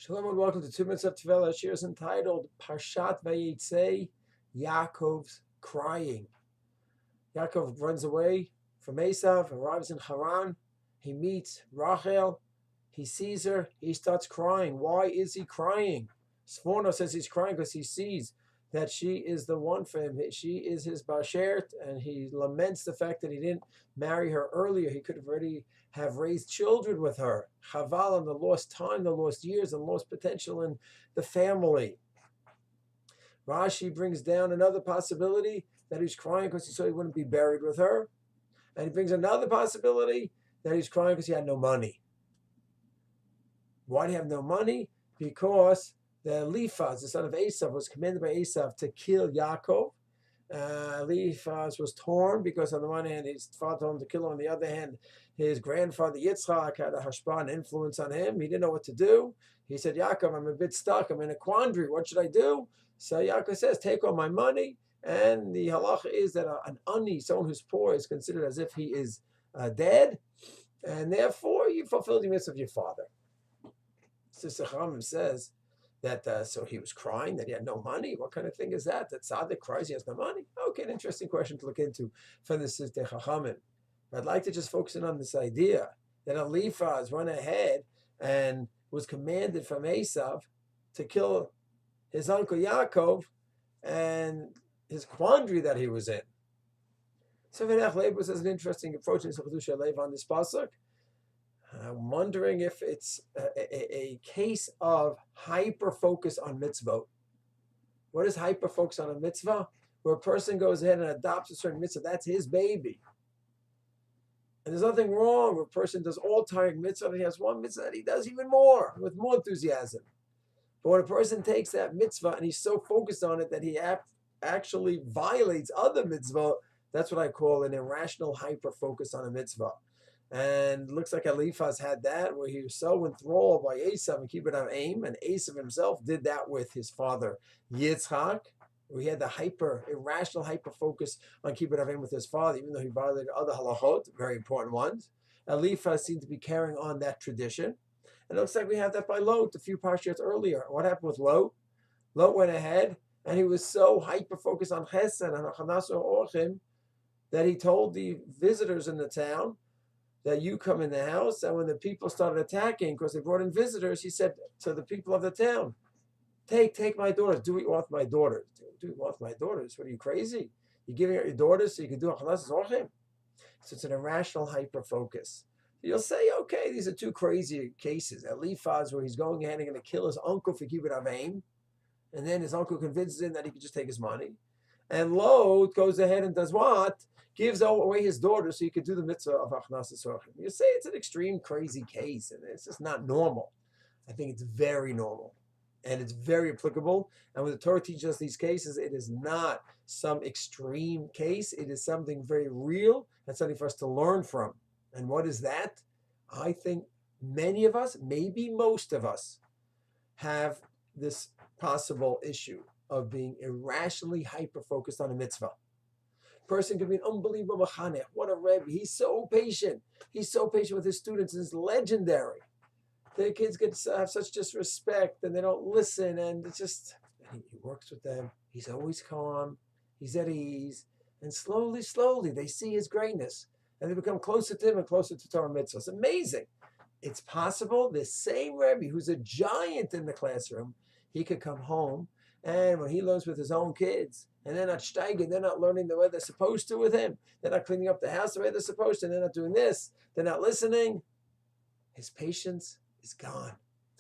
Shalom and welcome to 2 Minutes of Tefillah. Shir is entitled Parshat Vayetzei, Yaakov's Crying. Yaakov runs away from Esav, arrives in Haran. He meets Rachel. He sees her. He starts crying. Why is he crying? Sforno says he's crying because he sees that she is the one for him. She is his bashert, and he laments the fact that he didn't marry her earlier. He could have already have raised children with her. Chaval on the lost time, the lost years, and lost potential in the family. Rashi brings down another possibility that he's crying because he saw he wouldn't be buried with her. And he brings another possibility that he's crying because he had no money. Why do you have no money? Because the Elifaz, the son of Esav, was commanded by Esav to kill Yaakov. Elifaz was torn because on the one hand his father told him to kill him, on the other hand his grandfather Yitzchak had a hashpah, an influence on him. He didn't know what to do. He said, Yaakov, I'm a bit stuck. I'm in a quandary. What should I do? So Yaakov says, take all my money. And the halacha is that an ani, someone who's poor, is considered as if he is dead. And therefore you fulfill the mitzvah of your father. Sister Chaim says that so he was crying that he had no money. What kind of thing is that? That Tzaddik cries he has no money? Okay, an interesting question to look into from the Sister Chachamim. I'd like to just focus in on this idea that Elifaz went ahead and was commanded from Esav to kill his uncle Yaakov and his quandary that he was in. So Venach Leibus has an interesting approach in Chedusha Lev on this pasuk. I'm wondering if it's a case of hyper-focus on mitzvot. What is hyper-focus on a mitzvah? Where a person goes ahead and adopts a certain mitzvah, that's his baby. And there's nothing wrong where a person does all tiring mitzvah and he has one mitzvah that he does even more, with more enthusiasm. But when a person takes that mitzvah and he's so focused on it that he actually violates other mitzvah, that's what I call an irrational hyper-focus on a mitzvah. And it looks like Elifaz had that, where he was so enthralled by Esav and keep it on aim, and Esav himself did that with his father Yitzchak, where he had the irrational hyper-focus on keep it on aim with his father, even though he violated other halachot, very important ones. Elifaz seemed to be carrying on that tradition. And it looks like we have that by Lot a few parshas earlier. What happened with Lot? Lot went ahead, and he was so hyper-focused on Chesed and Chanas Orchim that he told the visitors in the town that you come in the house, and when the people started attacking because they brought in visitors, he said to the people of the town, take my daughters, do what you want with my daughters. Do what you want with my daughters. What are you, crazy? You're giving out your daughters so you can do Chanas Orchim? So it's an irrational hyper-focus. You'll say, okay, these are two crazy cases. Elifaz, where he's going ahead and going to kill his uncle for kibbut aveim, and then his uncle convinces him that he could just take his money. And Lot goes ahead and does what? Gives away his daughter so he could do the mitzvah of Achnas Sorchim. You say it's an extreme, crazy case, and it's just not normal. I think it's very normal, and it's very applicable. And when the Torah teaches us these cases, it is not some extreme case. It is something very real and something for us to learn from. And what is that? I think many of us, maybe most of us, have this possible issue of being irrationally hyper-focused on a mitzvah. Person could be an unbelievable mechanech. What a rebbe. He's so patient. He's so patient with his students. It's legendary. The kids get have such disrespect and they don't listen, and it's just, he works with them. He's always calm. He's at ease. And slowly, slowly, they see his greatness. And they become closer to him and closer to Torah mitzvah. It's amazing. It's possible the same rebbe who's a giant in the classroom, he could come home, and when he learns with his own kids, and they're not steiging, they're not learning the way they're supposed to with him, they're not cleaning up the house the way they're supposed to, and they're not doing this, they're not listening, his patience is gone.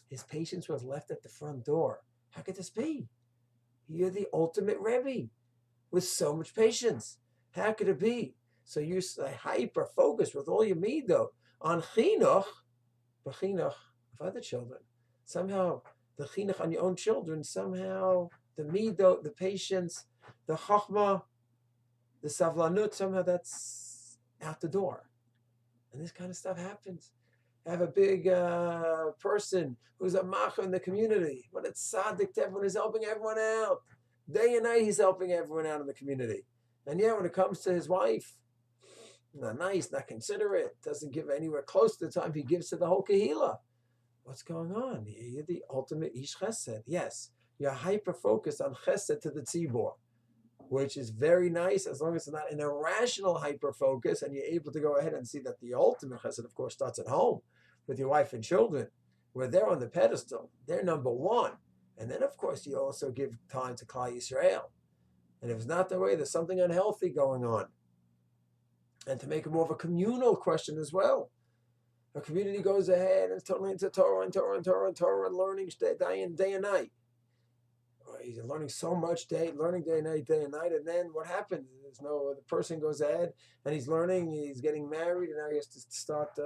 His patience was left at the front door. How could this be? You're the ultimate rebbe with so much patience. How could it be? So you're hyper-focused with all your midah on chinuch, but chinuch of other children. Somehow, the chinuch on your own children, somehow the midah, the patience, the chachma, the savlanut, somehow that's out the door. And this kind of stuff happens. I have a big person who's a macher in the community. What a tzaddik to everyone, is helping everyone out. Day and night he's helping everyone out in the community. And yeah, when it comes to his wife, not nice, not considerate, doesn't give anywhere close to the time he gives to the whole kahila. what's going on? You're the ultimate ish chesed. Yes, you're hyper-focused on chesed to the tzibor, which is very nice as long as it's not an irrational hyper-focus and you're able to go ahead and see that the ultimate chesed, of course, starts at home with your wife and children, where they're on the pedestal. They're number one. And then, of course, you also give time to Klal Yisrael. And if it's not the way, there's something unhealthy going on. And to make it more of a communal question as well. A community goes ahead and is totally into Torah and Torah and Torah and Torah and learning day and night. He's learning so much learning day and night, and then what happens? The person goes ahead and he's learning, he's getting married, and now he has to start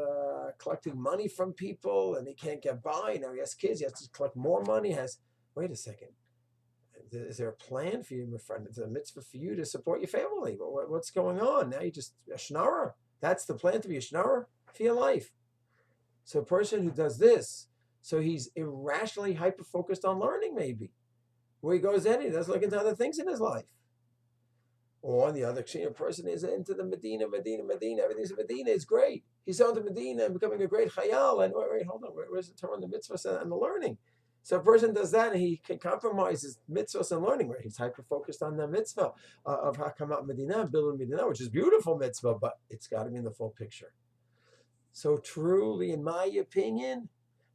collecting money from people, and he can't get by. Now he has kids, he has to collect more money. Wait a second, is there a plan for you, my friend? It's a mitzvah for you to support your family. What's going on? Now you just a schnorrer. That's the plan, to be a schnorrer for your life. So a person who does this, so he's irrationally hyper-focused on learning, maybe. Where he goes in, he doesn't look into other things in his life. Or on the other extreme, a person is into the Medina, everything's in Medina, it's great. He's on to Medina and becoming a great chayal, and wait, hold on, where's the Torah and the mitzvahs and the learning? So a person does that, and he can compromise his mitzvahs and learning, where he's hyper-focused on the mitzvah of Hakamat Medina, building Medina, which is beautiful mitzvah, but it's got to be in the full picture. So truly, in my opinion,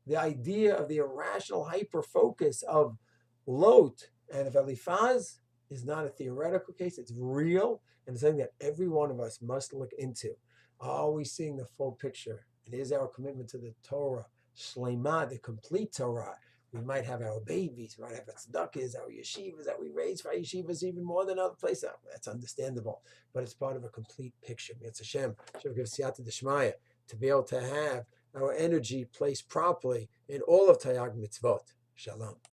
the idea of the irrational hyper-focus of Lot and of Elifaz is not a theoretical case. It's real, and it's something that every one of us must look into. Are we seeing the full picture? And is our commitment to the Torah, Shlema, the complete Torah? We might have our babies, we might have our tzedakahs, our yeshivas that we raise for our yeshivas even more than other places. That's understandable, but it's part of a complete picture. It's Hashem. Hashem gives siyata d'shmaya to be able to have our energy placed properly in all of Tayag Mitzvot. Shalom.